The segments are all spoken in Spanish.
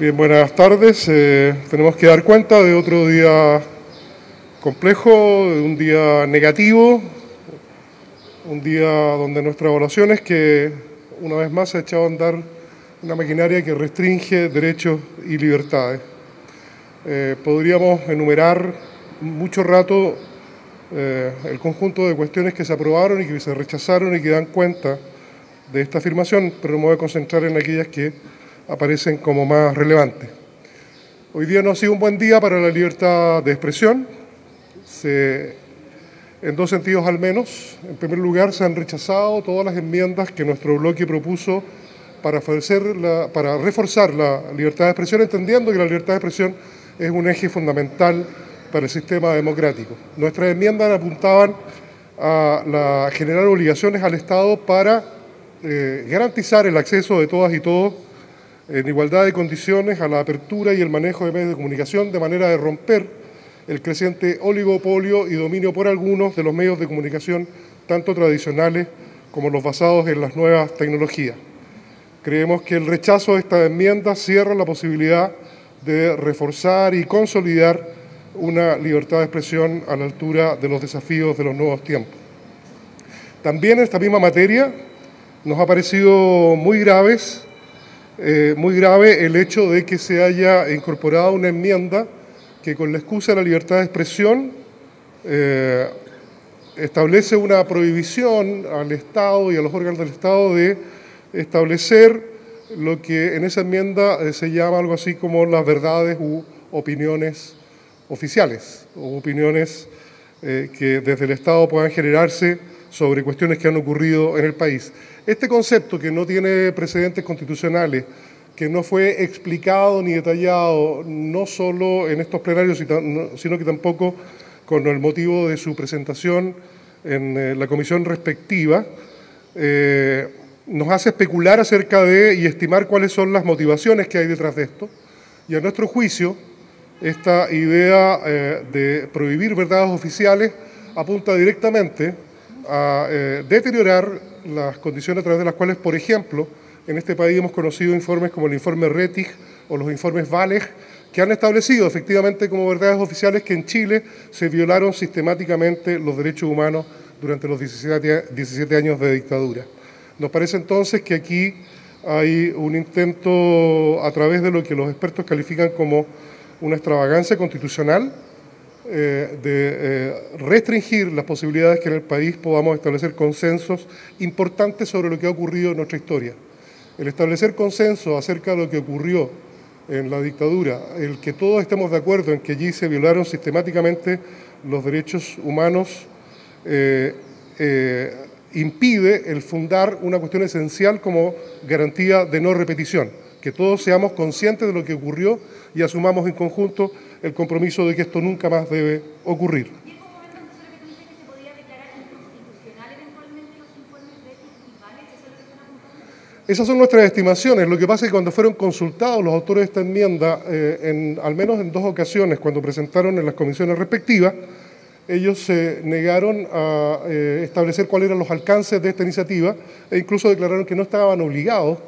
Bien, buenas tardes. Tenemos que dar cuenta de otro día complejo, de un día negativo, un día donde nuestra evaluación es que una vez más se ha echado a andar una maquinaria que restringe derechos y libertades. Podríamos enumerar mucho rato el conjunto de cuestiones que se aprobaron y que se rechazaron y que dan cuenta de esta afirmación, pero me voy a concentrar en aquellas que aparecen como más relevantes. Hoy día no ha sido un buen día para la libertad de expresión, en dos sentidos al menos. En primer lugar, se han rechazado todas las enmiendas que nuestro bloque propuso para reforzar la libertad de expresión, entendiendo que la libertad de expresión es un eje fundamental para el sistema democrático. Nuestras enmiendas apuntaban a generar obligaciones al Estado para garantizar el acceso de todas y todos en igualdad de condiciones a la apertura y el manejo de medios de comunicación, de manera de romper el creciente oligopolio y dominio por algunos de los medios de comunicación, tanto tradicionales como los basados en las nuevas tecnologías. Creemos que el rechazo de esta enmienda cierra la posibilidad de reforzar y consolidar una libertad de expresión a la altura de los desafíos de los nuevos tiempos. También en esta misma materia nos ha parecido muy grave el hecho de que se haya incorporado una enmienda que, con la excusa de la libertad de expresión, establece una prohibición al Estado y a los órganos del Estado de establecer lo que en esa enmienda se llama algo así como las verdades u opiniones oficiales, o opiniones que desde el Estado puedan generarse sobre cuestiones que han ocurrido en el país. Este concepto, que no tiene precedentes constitucionales, que no fue explicado ni detallado, no solo en estos plenarios, sino que tampoco con el motivo de su presentación en la comisión respectiva, nos hace especular acerca de y estimar cuáles son las motivaciones que hay detrás de esto. Y a nuestro juicio, esta idea de prohibir verdades oficiales apunta directamente a deteriorar las condiciones a través de las cuales, por ejemplo, en este país hemos conocido informes como el informe Rettig o los informes Valeg, que han establecido efectivamente como verdades oficiales que en Chile se violaron sistemáticamente los derechos humanos durante los 17 años de dictadura. Nos parece entonces que aquí hay un intento, a través de lo que los expertos califican como una extravagancia constitucional, de restringir las posibilidades que en el país podamos establecer consensos importantes sobre lo que ha ocurrido en nuestra historia. El establecer consenso acerca de lo que ocurrió en la dictadura, el que todos estemos de acuerdo en que allí se violaron sistemáticamente los derechos humanos, impide el fundar una cuestión esencial como garantía de no repetición, que todos seamos conscientes de lo que ocurrió y asumamos en conjunto el compromiso de que esto nunca más debe ocurrir. ¿Y en qué momento entonces lo que tú dices que se podía declarar inconstitucional eventualmente los informes Rettig y Valeg? ¿Eso es lo que están apuntando? Esas son nuestras estimaciones. Lo que pasa es que cuando fueron consultados los autores de esta enmienda, al menos en dos ocasiones, cuando presentaron en las comisiones respectivas, ellos se negaron a establecer cuáles eran los alcances de esta iniciativa e incluso declararon que no estaban obligados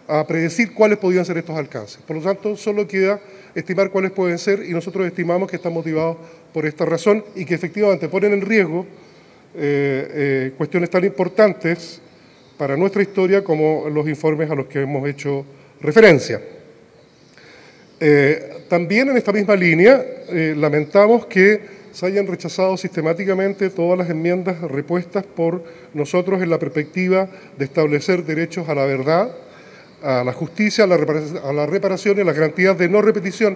a predecir cuáles podían ser estos alcances. Por lo tanto, solo queda estimar cuáles pueden ser, y nosotros estimamos que están motivados por esta razón y que efectivamente ponen en riesgo cuestiones tan importantes para nuestra historia como los informes a los que hemos hecho referencia. También en esta misma línea lamentamos que se hayan rechazado sistemáticamente todas las enmiendas repuestas por nosotros en la perspectiva de establecer derechos a la verdad, a la justicia, a la reparación y a las garantías de no repetición,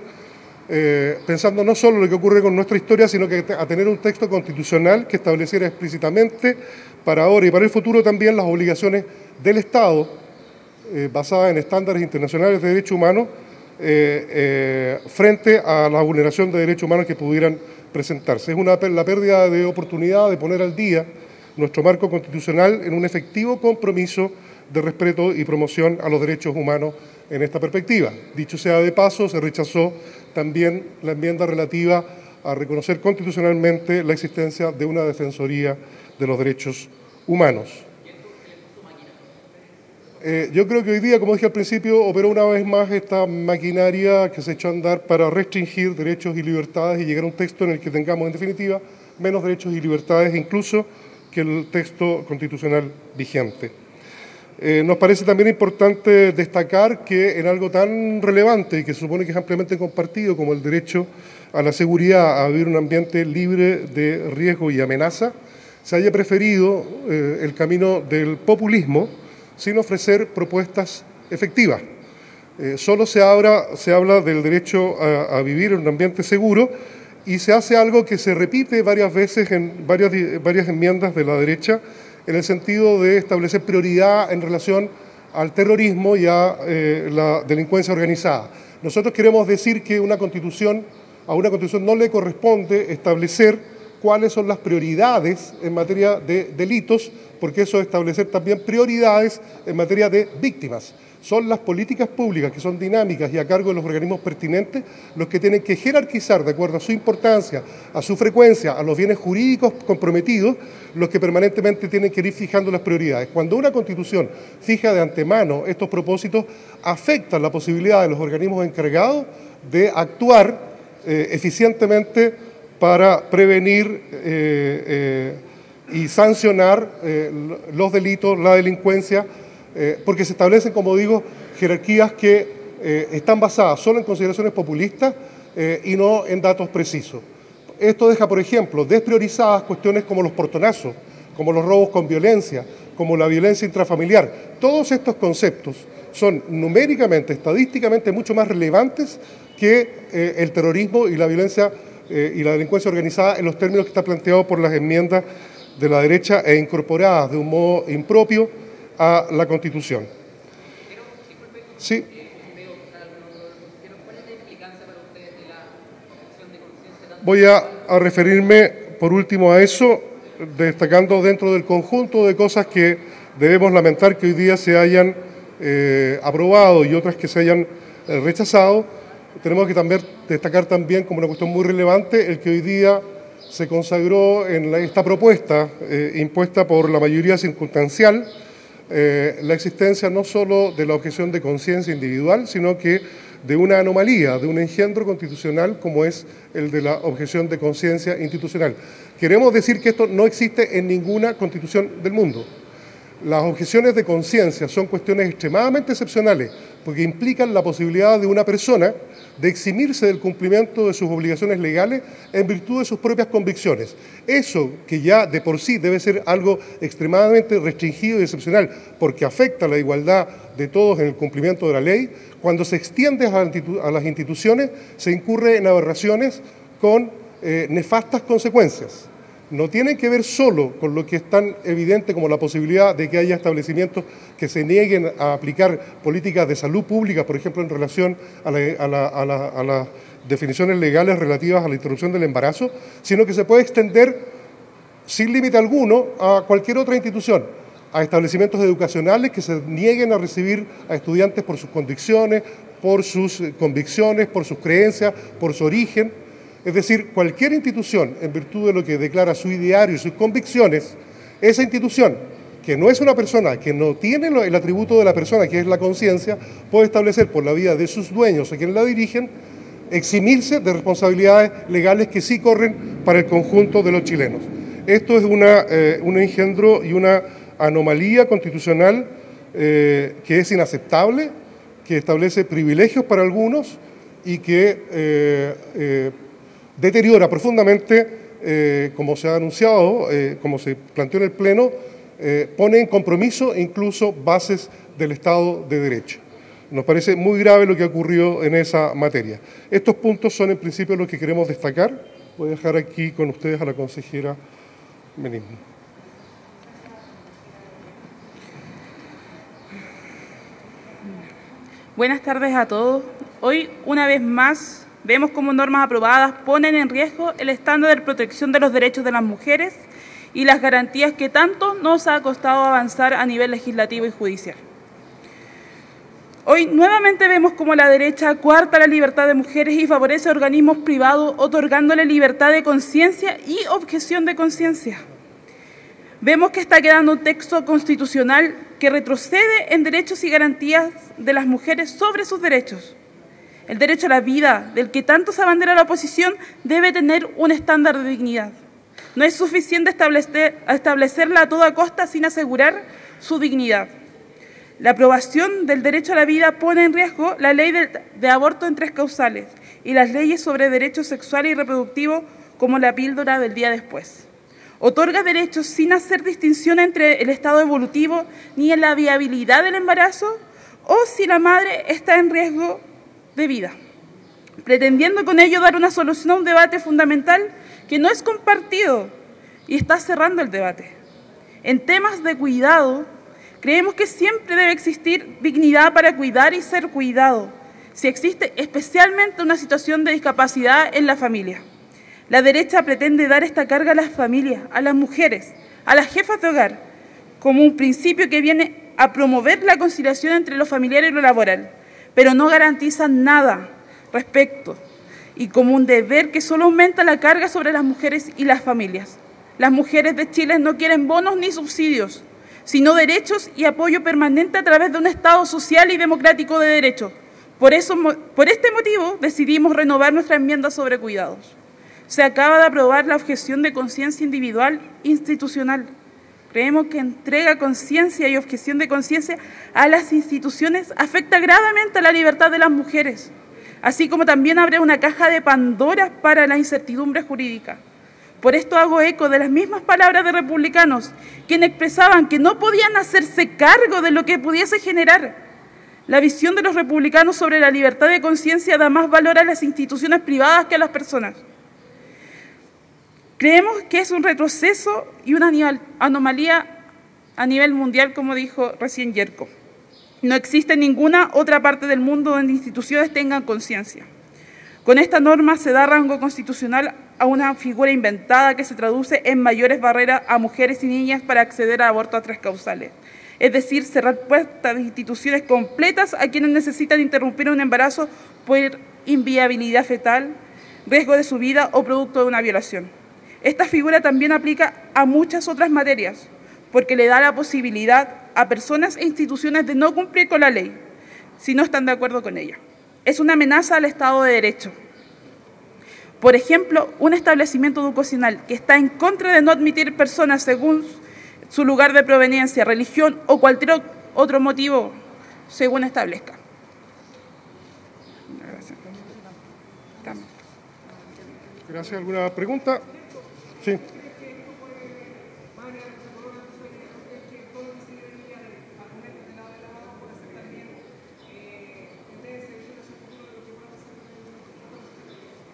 pensando no solo en lo que ocurre con nuestra historia, sino que a tener un texto constitucional que estableciera explícitamente para ahora y para el futuro también las obligaciones del Estado, basadas en estándares internacionales de derechos humanos, frente a la vulneración de derechos humanos que pudieran presentarse. Es la pérdida de oportunidad de poner al día nuestro marco constitucional en un efectivo compromiso de respeto y promoción a los derechos humanos en esta perspectiva. Dicho sea de paso, se rechazó también la enmienda relativa a reconocer constitucionalmente la existencia de una Defensoría de los Derechos Humanos. Yo creo que hoy día, como dije al principio, operó una vez más esta maquinaria que se echó a andar para restringir derechos y libertades y llegar a un texto en el que tengamos, en definitiva, menos derechos y libertades incluso que el texto constitucional vigente. Nos parece también importante destacar que en algo tan relevante y que se supone que es ampliamente compartido como el derecho a la seguridad, a vivir un ambiente libre de riesgo y amenaza, se haya preferido el camino del populismo sin ofrecer propuestas efectivas. Solo se habla del derecho a vivir en un ambiente seguro y se hace algo que se repite varias veces en varias enmiendas de la derecha, en el sentido de establecer prioridad en relación al terrorismo y a la delincuencia organizada. Nosotros queremos decir que a una constitución no le corresponde establecer cuáles son las prioridades en materia de delitos, porque eso es establecer también prioridades en materia de víctimas. Son las políticas públicas que son dinámicas y a cargo de los organismos pertinentes los que tienen que jerarquizar de acuerdo a su importancia, a su frecuencia, a los bienes jurídicos comprometidos, los que permanentemente tienen que ir fijando las prioridades. Cuando una Constitución fija de antemano estos propósitos, afecta la posibilidad de los organismos encargados de actuar eficientemente para prevenir y sancionar los delitos, la delincuencia, porque se establecen, como digo, jerarquías que están basadas solo en consideraciones populistas y no en datos precisos. Esto deja, por ejemplo, despriorizadas cuestiones como los portonazos, como los robos con violencia, como la violencia intrafamiliar. Todos estos conceptos son numéricamente, estadísticamente mucho más relevantes que el terrorismo y la violencia y la delincuencia organizada en los términos que está planteado por las enmiendas de la derecha e incorporadas de un modo impropio a la Constitución. Sí. Voy a referirme por último a eso, destacando dentro del conjunto de cosas que debemos lamentar que hoy día se hayan aprobado y otras que se hayan rechazado. Tenemos que también destacar también como una cuestión muy relevante el que hoy día se consagró en esta propuesta impuesta por la mayoría circunstancial la existencia no solo de la objeción de conciencia individual, sino que de una anomalía, de un engendro constitucional como es el de la objeción de conciencia institucional. Queremos decir que esto no existe en ninguna constitución del mundo. Las objeciones de conciencia son cuestiones extremadamente excepcionales porque implican la posibilidad de una persona de eximirse del cumplimiento de sus obligaciones legales en virtud de sus propias convicciones. Eso, que ya de por sí debe ser algo extremadamente restringido y excepcional porque afecta a la igualdad de todos en el cumplimiento de la ley, cuando se extiende a las instituciones se incurre en aberraciones con nefastas consecuencias. No tienen que ver solo con lo que es tan evidente como la posibilidad de que haya establecimientos que se nieguen a aplicar políticas de salud pública, por ejemplo, en relación a las definiciones legales relativas a la interrupción del embarazo, sino que se puede extender sin límite alguno a cualquier otra institución, a establecimientos educacionales que se nieguen a recibir a estudiantes por sus convicciones, por sus creencias, por su origen. Es decir, cualquier institución, en virtud de lo que declara su ideario y sus convicciones, esa institución, que no es una persona, que no tiene el atributo de la persona, que es la conciencia, puede establecer por la vía de sus dueños o quienes la dirigen, eximirse de responsabilidades legales que sí corren para el conjunto de los chilenos. Esto es un engendro y una anomalía constitucional que es inaceptable, que establece privilegios para algunos y que deteriora profundamente, como se ha anunciado, como se planteó en el Pleno, pone en compromiso incluso bases del Estado de Derecho. Nos parece muy grave lo que ha ocurrido en esa materia. Estos puntos son en principio los que queremos destacar. Voy a dejar aquí con ustedes a la consejera Menismo. Buenas tardes a todos. Hoy, una vez más, vemos cómo normas aprobadas ponen en riesgo el estándar de protección de los derechos de las mujeres y las garantías que tanto nos ha costado avanzar a nivel legislativo y judicial. Hoy nuevamente vemos cómo la derecha coarta la libertad de mujeres y favorece a organismos privados otorgándole libertad de conciencia y objeción de conciencia. Vemos que está quedando un texto constitucional que retrocede en derechos y garantías de las mujeres sobre sus derechos. El derecho a la vida, del que tanto se abandera la oposición, debe tener un estándar de dignidad. No es suficiente establecerla a toda costa sin asegurar su dignidad. La aprobación del derecho a la vida pone en riesgo la ley de aborto en 3 causales y las leyes sobre derechos sexuales y reproductivos como la píldora del día después. Otorga derechos sin hacer distinción entre el estado evolutivo ni en la viabilidad del embarazo o si la madre está en riesgo de vida, pretendiendo con ello dar una solución a un debate fundamental que no es compartido y está cerrando el debate. En temas de cuidado, creemos que siempre debe existir dignidad para cuidar y ser cuidado, si existe especialmente una situación de discapacidad en la familia. La derecha pretende dar esta carga a las familias, a las mujeres, a las jefas de hogar, como un principio que viene a promover la conciliación entre lo familiar y lo laboral, pero no garantiza nada respecto y como un deber que solo aumenta la carga sobre las mujeres y las familias. Las mujeres de Chile no quieren bonos ni subsidios, sino derechos y apoyo permanente a través de un Estado social y democrático de derecho. Por este motivo decidimos renovar nuestra enmienda sobre cuidados. Se acaba de aprobar la objeción de conciencia individual institucional. Creemos que entrega conciencia y objeción de conciencia a las instituciones afecta gravemente a la libertad de las mujeres, así como también abre una caja de Pandora para la incertidumbre jurídica. Por esto hago eco de las mismas palabras de republicanos, quienes expresaban que no podían hacerse cargo de lo que pudiese generar. La visión de los republicanos sobre la libertad de conciencia da más valor a las instituciones privadas que a las personas. Creemos que es un retroceso y una anomalía a nivel mundial, como dijo recién Yerko. No existe ninguna otra parte del mundo donde instituciones tengan conciencia. Con esta norma se da rango constitucional a una figura inventada que se traduce en mayores barreras a mujeres y niñas para acceder a aborto a 3 causales. Es decir, cerrar puertas de instituciones completas a quienes necesitan interrumpir un embarazo por inviabilidad fetal, riesgo de su vida o producto de una violación. Esta figura también aplica a muchas otras materias, porque le da la posibilidad a personas e instituciones de no cumplir con la ley, si no están de acuerdo con ella. Es una amenaza al Estado de Derecho. Por ejemplo, un establecimiento educacional que está en contra de no admitir personas según su lugar de proveniencia, religión o cualquier otro motivo según establezca. Gracias. ¿Alguna pregunta? Sí.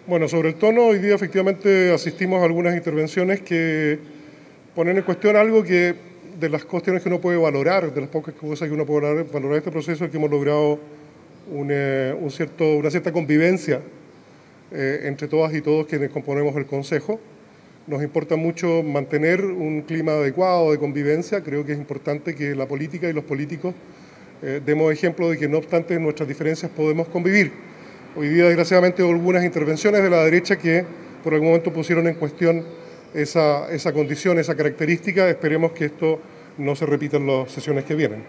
Bueno, sobre el tono, hoy día efectivamente asistimos a algunas intervenciones que ponen en cuestión algo que, de las cuestiones que uno puede valorar, de las pocas cosas que uno puede valorar este proceso, es que hemos logrado una cierta convivencia entre todas y todos quienes componemos el Consejo. Nos importa mucho mantener un clima adecuado de convivencia. Creo que es importante que la política y los políticos demos ejemplo de que no obstante nuestras diferencias podemos convivir. Hoy día, desgraciadamente, hubo algunas intervenciones de la derecha que por algún momento pusieron en cuestión esa condición, esa característica. Esperemos que esto no se repita en las sesiones que vienen.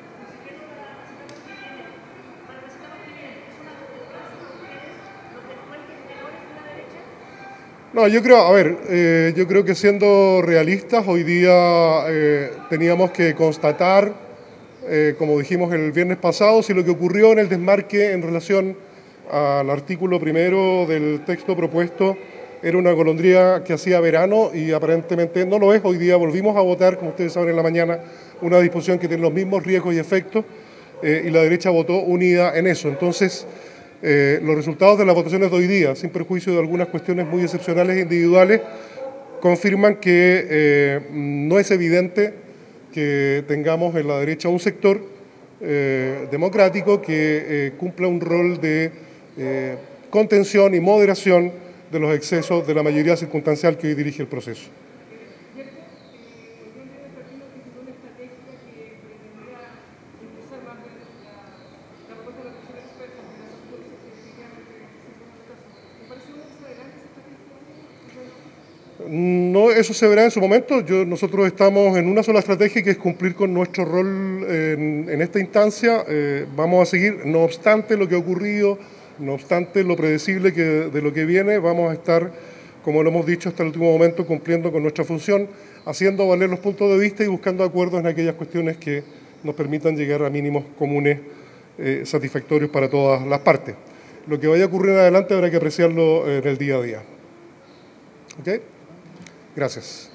No, yo creo que siendo realistas, hoy día teníamos que constatar, como dijimos el viernes pasado, si lo que ocurrió en el desmarque en relación al artículo primero del texto propuesto era una golondrina que hacía verano y aparentemente no lo es. Hoy día volvimos a votar, como ustedes saben, en la mañana, una disposición que tiene los mismos riesgos y efectos y la derecha votó unida en eso. Entonces, los resultados de las votaciones de hoy día, sin perjuicio de algunas cuestiones muy excepcionales e individuales, confirman que no es evidente que tengamos en la derecha un sector democrático que cumpla un rol de contención y moderación de los excesos de la mayoría circunstancial que hoy dirige el proceso. No, eso se verá en su momento. Nosotros estamos en una sola estrategia, que es cumplir con nuestro rol en esta instancia. Vamos a seguir, no obstante lo que ha ocurrido, no obstante lo predecible de lo que viene, vamos a estar, como lo hemos dicho hasta el último momento, cumpliendo con nuestra función, haciendo valer los puntos de vista y buscando acuerdos en aquellas cuestiones que nos permitan llegar a mínimos comunes satisfactorios para todas las partes. Lo que vaya a ocurrir en adelante habrá que apreciarlo en el día a día. ¿Ok? Gracias.